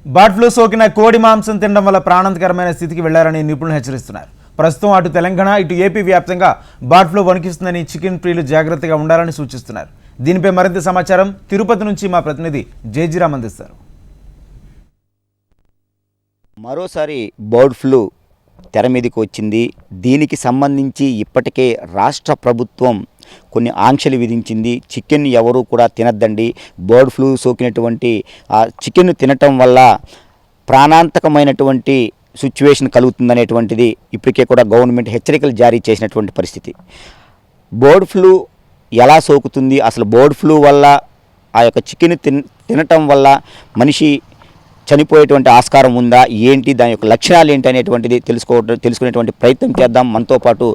Bird flu సోకిన కోడి మాంసం తినడం వల్ల ప్రాణాంతకరమైన స్థితికి వెళ్లారని నిపుణులు హెచ్చరిస్తున్నారు. ప్రస్తుతం అటు తెలంగాణ ఇటు ఏపీ వ్యాప్తంగా బర్డ్ ఫ్లూ వణికిస్తుందని చికెన్ ప్రియులు జాగ్రత్తగా ఉండాలని సూచిస్తున్నారు. దీనిపై మరింత సమాచారం తిరుపతి నుంచి మా ప్రతినిధి జేజీరామ్ అందిస్తారు. మరోసారి బర్డ్ ఫ్లూ తెర మీదకి వచ్చింది. దీనికి సంబంధించి ఇప్పటికే రాష్ట్ర ప్రభుత్వం కొన్ని ఆంక్షలు విధించింది. చికెన్ ఎవరు కూడా తినద్దండి, బర్డ్ ఫ్లూ సోకినటువంటి చికెన్ తినటం వల్ల ప్రాణాంతకమైనటువంటి సిచ్యువేషన్ కలుగుతుందనేటువంటిది ఇప్పటికే కూడా గవర్నమెంట్ హెచ్చరికలు జారీ చేసినటువంటి పరిస్థితి. బర్డ్ ఫ్లూ ఎలా సోకుతుంది, అసలు బర్డ్ ఫ్లూ వల్ల ఆ యొక్క చికెన్ తినటం వల్ల మనిషి చనిపోయేటువంటి ఆస్కారం ఉందా, ఏంటి, దాని యొక్క లక్షణాలు ఏంటి అనేటువంటిది తెలుసుకునేటువంటి ప్రయత్నం చేద్దాం. మనతో పాటు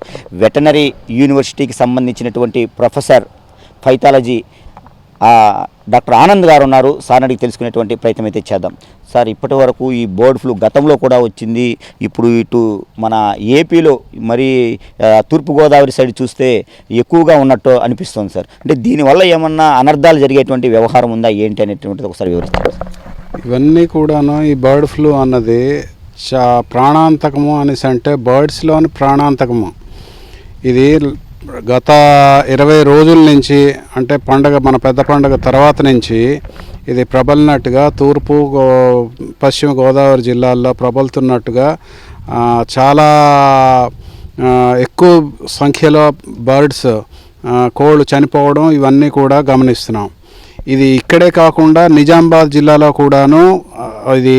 వెటనరీ యూనివర్సిటీకి సంబంధించినటువంటి ప్రొఫెసర్ పైథాలజీ డాక్టర్ ఆనంద్ గారు ఉన్నారు. సార్ అడిగి తెలుసుకునేటువంటి ప్రయత్నం అయితే చేద్దాం. సార్, ఇప్పటి వరకు ఈ బర్డ్ ఫ్లూ గతంలో కూడా వచ్చింది, ఇప్పుడు ఇటు మన ఏపీలో మరి తూర్పుగోదావరి సైడ్ చూస్తే ఎక్కువగా ఉన్నట్టు అనిపిస్తుంది సార్. అంటే దీనివల్ల ఏమన్నా అనర్థాలు జరిగేటువంటి వ్యవహారం ఉందా, ఏంటి అనేటువంటిది ఒకసారి వివరిస్తారు. ఇవన్నీ కూడాను ఈ బర్డ్ ఫ్లూ అన్నది ప్రాణాంతకము అనేసి అంటే బర్డ్స్లోని ప్రాణాంతకము. ఇది గత 20 రోజుల నుంచి అంటే మన పెద్ద పండగ తర్వాత నుంచి ఇది ప్రబలినట్టుగా పశ్చిమ గోదావరి జిల్లాల్లో ప్రబలుతున్నట్టుగా చాలా ఎక్కువ సంఖ్యలో బర్డ్స్ కోళ్ళు చనిపోవడం ఇవన్నీ కూడా గమనిస్తున్నాం. ఇది ఇక్కడే కాకుండా నిజామాబాద్ జిల్లాలో కూడాను ఇది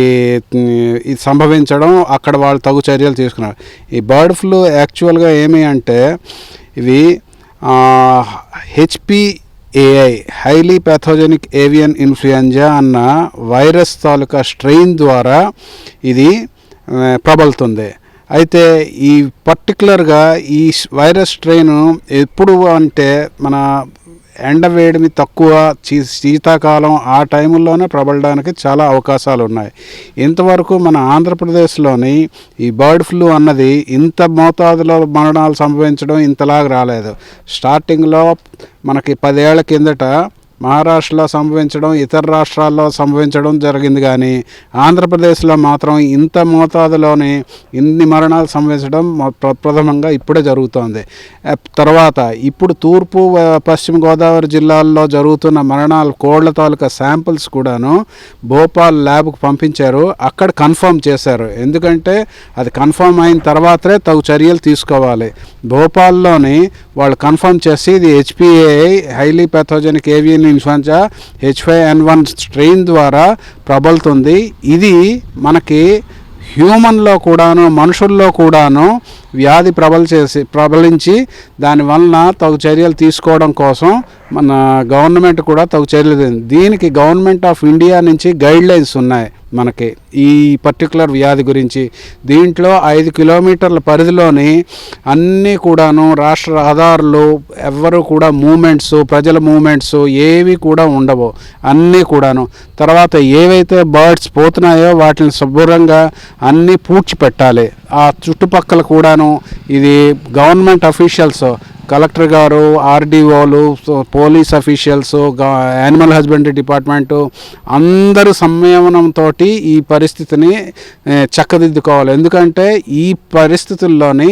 సంభవించడం, అక్కడ వాళ్ళు తగు చర్యలు తీసుకున్నారు. ఈ బర్డ్ ఫ్లూ యాక్చువల్గా ఏమి అంటే ఇవి HPAI highly pathogenic avian influenza అన్న వైరస్ తాలూకా స్ట్రెయిన్ ద్వారా ఇది ప్రబలుతుంది. అయితే ఈ పర్టికులర్గా ఈ వైరస్ స్ట్రెయిన్ ఎప్పుడు అంటే మన ఎండవేడిమి తక్కువ, శీతాకాలం ఆ టైముల్లోనే ప్రబలడానికి చాలా అవకాశాలు ఉన్నాయి. ఇంతవరకు మన ఆంధ్రప్రదేశ్లోని ఈ బర్డ్ ఫ్లూ అన్నది ఇంత మోతాదులో మరణాలు సంభవించడం ఇంతలాగా రాలేదు. స్టార్టింగ్లో మనకి 10 ఏళ్ల కిందట మహారాష్ట్రలో సంభవించడం, ఇతర రాష్ట్రాల్లో సంభవించడం జరిగింది, కానీ ఆంధ్రప్రదేశ్లో మాత్రం ఇంత మోతాదులోని ఇన్ని మరణాలు సంభవించడం ప్రథమంగా ఇప్పుడే జరుగుతోంది. తర్వాత ఇప్పుడు పశ్చిమ గోదావరి జిల్లాల్లో జరుగుతున్న మరణాలు కోళ్ల తాలూకా శాంపిల్స్ కూడాను భోపాల్ ల్యాబ్కు పంపించారు. అక్కడ కన్ఫర్మ్ చేశారు. ఎందుకంటే అది కన్ఫర్మ్ అయిన తర్వాతనే తగు చర్యలు తీసుకోవాలి. భోపాల్లోని వాళ్ళు కన్ఫర్మ్ చేసి ఇది HPAI highly pathogenic avian influenza H5N1 strain ద్వారా ప్రబలుతుంది. ఇది మనకి హ్యూమన్లో కూడాను, మనుషుల్లో కూడాను వ్యాధి ప్రబలించి దానివలన తగు చర్యలు తీసుకోవడం కోసం మన గవర్నమెంట్ కూడా తగు చర్యలు. దీనికి గవర్నమెంట్ ఆఫ్ ఇండియా నుంచి గైడ్లైన్స్ ఉన్నాయి మనకి ఈ పర్టికులర్ వ్యాధి గురించి. దీంట్లో 5 కిలోమీటర్ల పరిధిలోని అన్నీ కూడాను రాష్ట్ర రహదారులు, ఎవ్వరు కూడా ప్రజల మూమెంట్స్ ఏవి కూడా ఉండవు, అన్నీ కూడాను. తర్వాత ఏవైతే బర్డ్స్ పోతున్నాయో వాటిని శుభ్రంగా అన్నీ పూడ్చిపెట్టాలి. ఆ చుట్టుపక్కల కూడాను ఇది గవర్నమెంట్ అఫీషియల్స్, కలెక్టర్ గారు, RDOలు, police officials, animal husbandry department అందరూ సంయమనంతో ఈ పరిస్థితిని చక్కదిద్దుకోవాలి. ఎందుకంటే ఈ పరిస్థితుల్లోని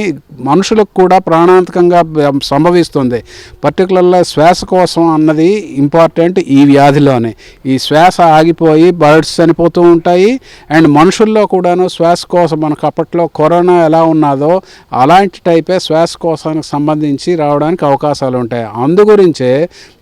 మనుషులకు కూడా ప్రాణాంతకంగా సంభవిస్తుంది. పర్టికులర్గా శ్వాసకోశం అన్నది ఇంపార్టెంట్ ఈ వ్యాధిలోనే. ఈ శ్వాస ఆగిపోయి బర్డ్స్ చనిపోతూ ఉంటాయి. అండ్ మనుషుల్లో కూడాను శ్వాసకోశం మనకు అప్పట్లో కరోనా ఎలా ఉన్నదో అలాంటి టైపే శ్వాసకోశానికి సంబంధించి రావడానికి అవకాశాలు ఉంటాయి. అందుగురించే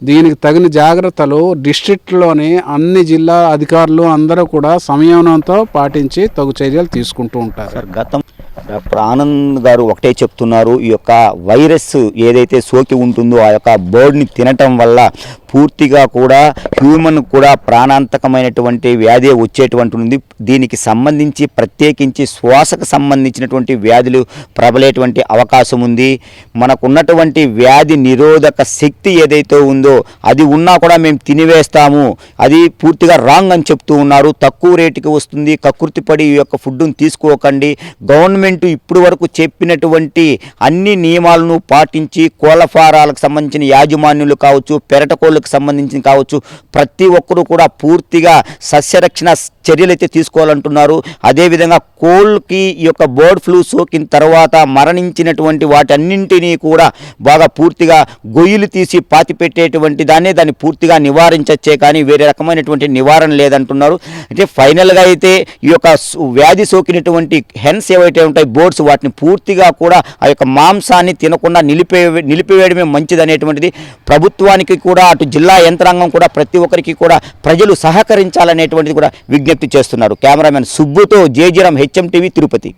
దీనికి తగిన జాగ్రత్తలు డిస్ట్రిక్ట్లోని అన్ని జిల్లా అధికారులు అందరూ కూడా సంయమనంతో పాటించి తగు చర్యలు తీసుకుంటూ ఉంటారు. గతం డాక్టర్ ఆనంద్ గారు ఒకటే చెప్తున్నారు, ఈ యొక్క వైరస్ ఏదైతే సోకి ఉంటుందో ఆ యొక్క బర్డ్ని తినటం వల్ల పూర్తిగా కూడా హ్యూమన్ కూడా ప్రాణాంతకమైనటువంటి వ్యాధి వచ్చేటువంటి ఉంది. దీనికి సంబంధించి ప్రత్యేకించి శ్వాసకు సంబంధించినటువంటి వ్యాధులు ప్రబలేటువంటి అవకాశం ఉంది. మనకున్నటువంటి ఉన్నటువంటి వ్యాధి నిరోధక శక్తి ఏదైతే ఉందో అది ఉన్నా కూడా మేము తినివేస్తాము, అది పూర్తిగా రాంగ్ అని చెప్తూ ఉన్నారు. తక్కువ రేటుకి వస్తుంది, కకృతిపడి ఈ యొక్క ఫుడ్డును తీసుకోకండి. గవర్నమెంట్ ఇప్పుడు వరకు చెప్పినటువంటి అన్ని నియమాలను పాటించి కోళ్ళ ఫారాలకు సంబంధించిన యాజమాన్యులు కావచ్చు, పెరటకోళ్ళకు సంబంధించిన కావచ్చు, ప్రతి ఒక్కరూ కూడా పూర్తిగా సస్యరక్షణ చర్యలు అయితే తీసుకోవాలంటున్నారు. అదేవిధంగా కోళ్ళకి ఈ యొక్క బర్డ్ ఫ్లూ సోకిన తర్వాత మరణించినటువంటి వాటన్నింటినీ కూడా బాగా పూర్తిగా గొయ్యిలు తీసి పాతిపెట్టేటువంటి దాన్ని పూర్తిగా నివారించచ్చే కానీ వేరే రకమైనటువంటి నివారణ లేదంటున్నారు. అంటే ఫైనల్గా అయితే ఈ యొక్క వ్యాధి సోకినటువంటి హెన్స్ ఏవైతే ఉంటాయి బర్డ్స్, వాటిని పూర్తిగా కూడా ఆ యొక్క మాంసాన్ని తినకుండా నిలిపివేయడమే మంచిది అనేటువంటిది ప్రభుత్వానికి కూడా, అటు జిల్లా యంత్రాంగం కూడా, ప్రతి ఒక్కరికి కూడా ప్రజలు సహకరించాలనేటువంటిది కూడా విజ్ఞప్తి చేస్తున్నారు. కెమెరామెన్ సుబ్బుతో జేజీరామ్, హెచ్ఎం టీవీ, తిరుపతి.